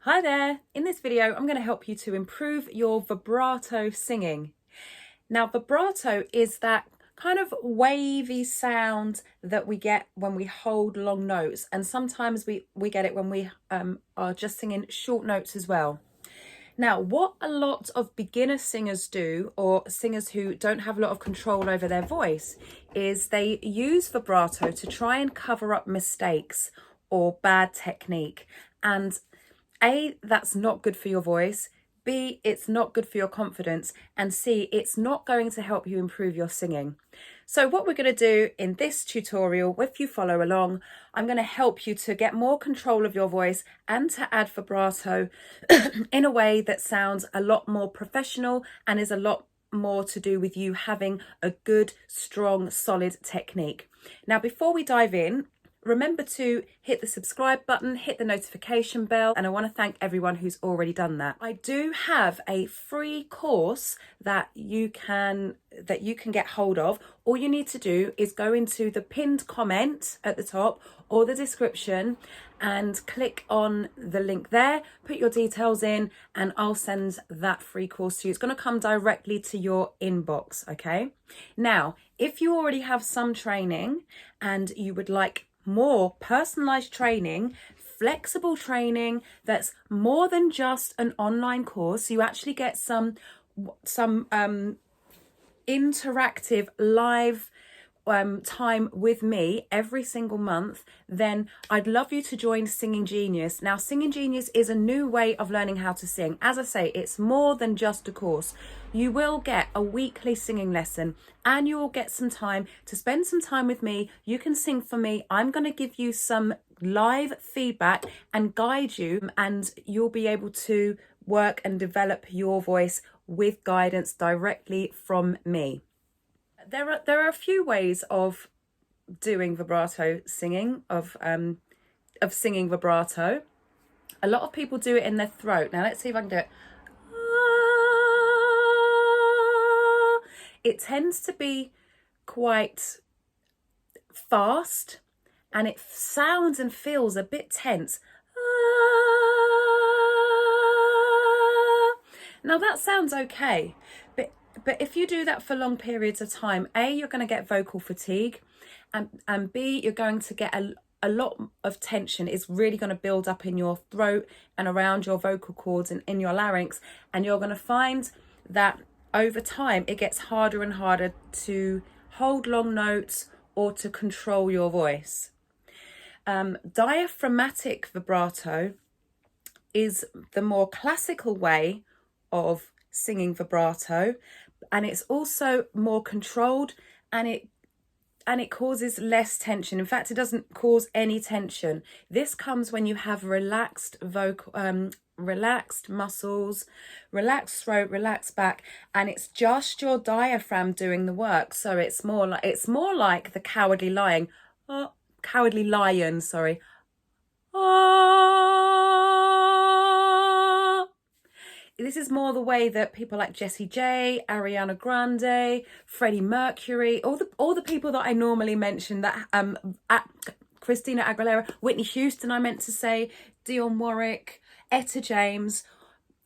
Hi there! In this video, I'm going to help you to improve your vibrato singing. Now, vibrato is that kind of wavy sound that we get when we hold long notes, and sometimes we get it when we are just singing short notes as well. Now, what a lot of beginner singers do, or singers who don't have a lot of control over their voice, is they use vibrato to try and cover up mistakes or bad technique. And A, that's not good for your voice. B, it's not good for your confidence. And C, it's not going to help you improve your singing. So what we're going to do in this tutorial, if you follow along, I'm going to help you to get more control of your voice and to add vibrato in a way that sounds a lot more professional and is a lot more to do with you having a good, strong, solid technique. Now, before we dive in, remember to hit the subscribe button, hit the notification bell, and I want to thank everyone who's already done that. I do have a free course that you can get hold of. All you need to do is go into the pinned comment at the top or the description and click on the link there, put your details in, and I'll send that free course to you. It's going to come directly to your inbox, okay? Now, if you already have some training and you would like more personalized training, flexible training that's more than just an online course, you actually get some interactive live time with me every single month, then I'd love you to join Singing Genius. Now, Singing Genius is a new way of learning how to sing. As I say, it's more than just a course. You will get a weekly singing lesson and you will get some time to spend some time with me. You can sing for me. I'm going to give you some live feedback and guide you, and you'll be able to work and develop your voice with guidance directly from me. There are a few ways of doing vibrato singing, of singing vibrato. A lot of people do it in their throat. Now let's see if I can do it. It tends to be quite fast and it sounds and feels a bit tense. Now that sounds okay, but if you do that for long periods of time, A, you're going to get vocal fatigue, and B, you're going to get a lot of tension. It's really going to build up in your throat and around your vocal cords and in your larynx, and you're going to find that over time it gets harder and harder to hold long notes or to control your voice. Diaphragmatic vibrato is the more classical way of singing vibrato, and it's also more controlled, and it causes less tension. In fact, it doesn't cause any tension. This comes when you have relaxed vocal relaxed muscles, relaxed throat, relaxed back, and it's just your diaphragm doing the work. So it's more like the cowardly lion. Cowardly lion, sorry. This is more the way that people like Jessie J, Ariana Grande, Freddie Mercury, all the people that I normally mention, that Christina Aguilera, Whitney Houston, I meant to say, Dionne Warwick, Etta James,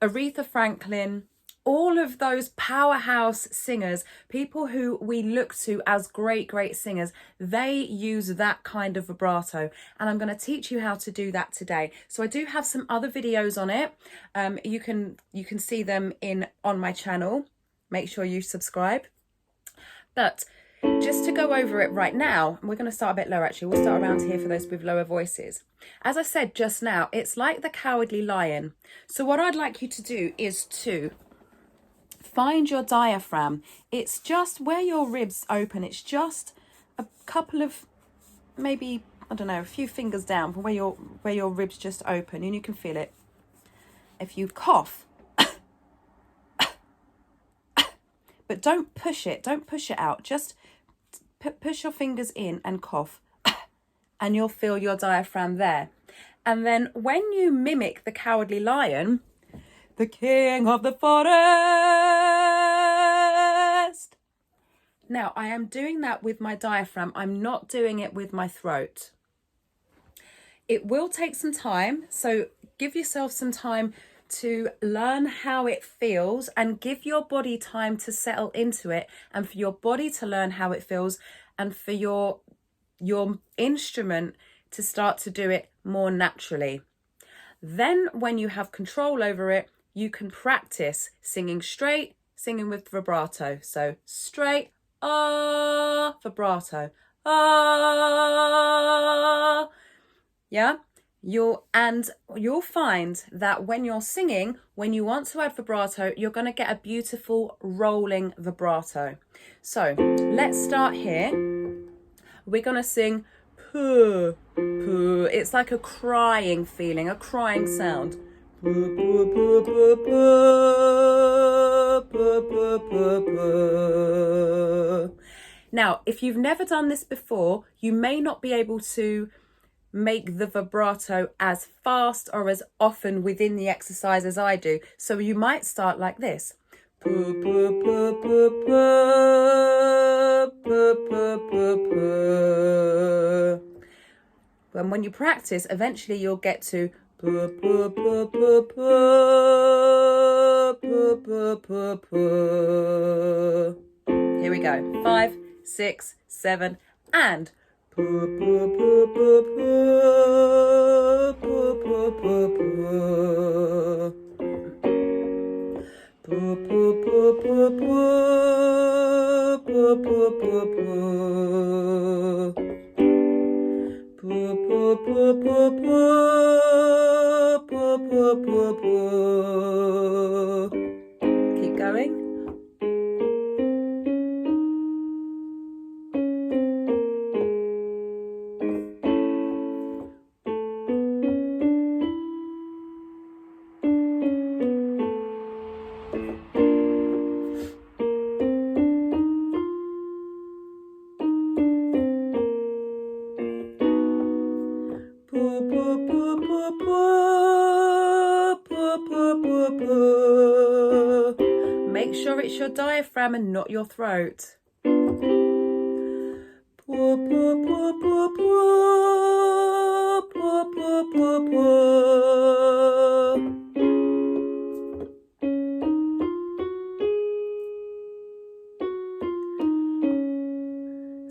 Aretha Franklin, all of those powerhouse singers, people who we look to as great singers, they use that kind of vibrato, and I'm going to teach you how to do that today. So I do have some other videos on it. You can see them on my channel. Make sure you subscribe. But just to go over it right now, we're going to start a bit lower actually. We'll start around here for those with lower voices. As I said just now, it's like the cowardly lion. So what I'd like you to do is to find your diaphragm. It's just where your ribs open. It's just a couple of, maybe, I don't know, a few fingers down from where your ribs just open, and you can feel it. If you cough, but don't push it out. Just push your fingers in and cough, and you'll feel your diaphragm there. And then when you mimic the cowardly lion, the king of the forest. Now, I am doing that with my diaphragm. I'm not doing it with my throat. It will take some time, so give yourself some time to learn how it feels and give your body time to settle into it, and for your body to learn how it feels, and for your instrument to start to do it more naturally. Then when you have control over it, you can practice singing straight, singing with vibrato. So straight, ah, vibrato, ah. Yeah? You'll find that when you're singing, when you want to add vibrato, you're going to get a beautiful rolling vibrato. So let's start here. We're going to sing poo, poo. It's like a crying feeling, a crying sound. Poo, poo, poo, poo, poo, poo, poo, poo, poo. Now, if you've never done this before, you may not be able to make the vibrato as fast or as often within the exercise as I do. So you might start like this. Poo, poo, poo, poo, poo, poo, poo, poo, poo. And when you practice, eventually you'll get to poo, poo, poo, poo, poo, poo, poo, poo, poo. Here we go. 5, 6, 7, and poo, poo, poo, poo, poo, poo, poo, poo, poo. Poo, poo, poo, poo, poo, poo, poo, poo, poo. Poo, poo, poo, poo, poo, poo, poo, poo. Keep going. Make sure it's your diaphragm and not your throat.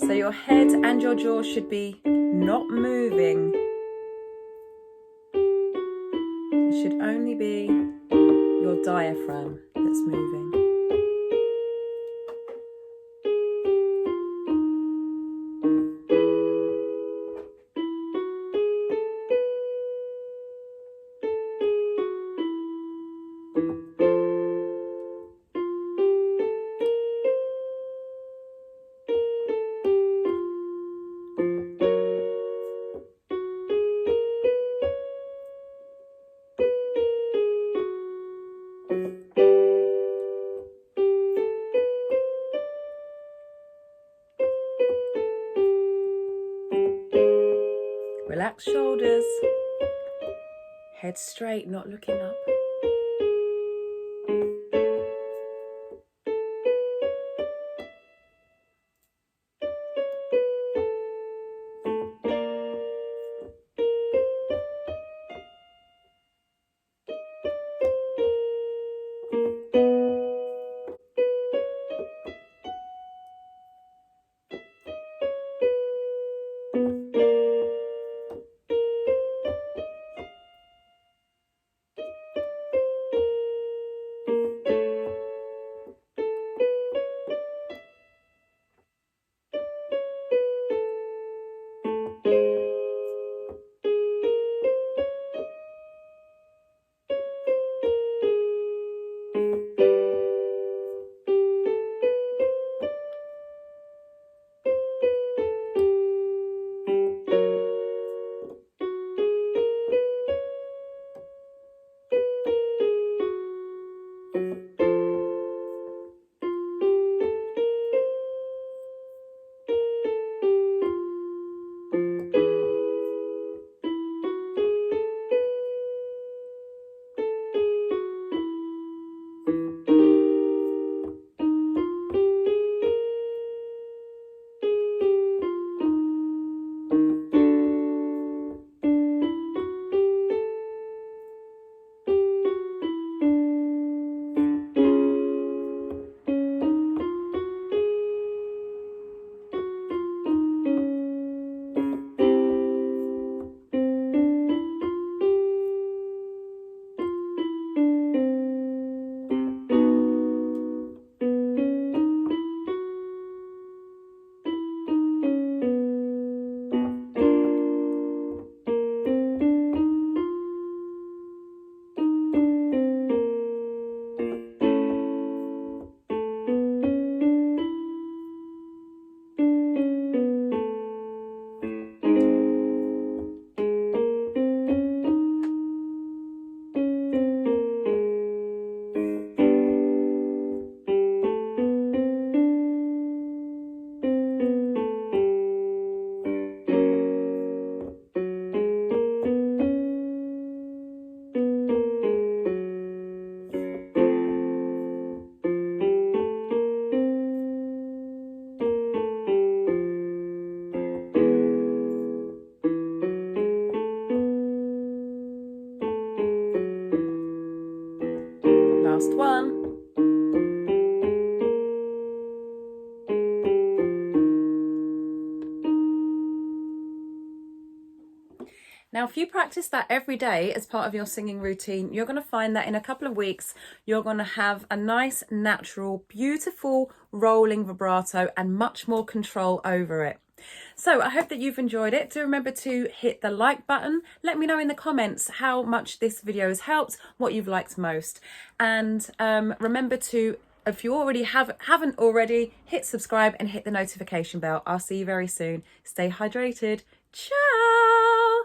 So your head and your jaw should be not moving. It should only be your diaphragm that's moving. Relax shoulders, head straight, not looking up. you practice that every day as part of your singing routine, you're going to find that in a couple of weeks, you're going to have a nice, natural, beautiful rolling vibrato and much more control over it. So I hope that you've enjoyed it. Do remember to hit the like button. Let me know in the comments how much this video has helped, what you've liked most. And remember to, if you already haven't already, hit subscribe and hit the notification bell. I'll see you very soon. Stay hydrated. Ciao!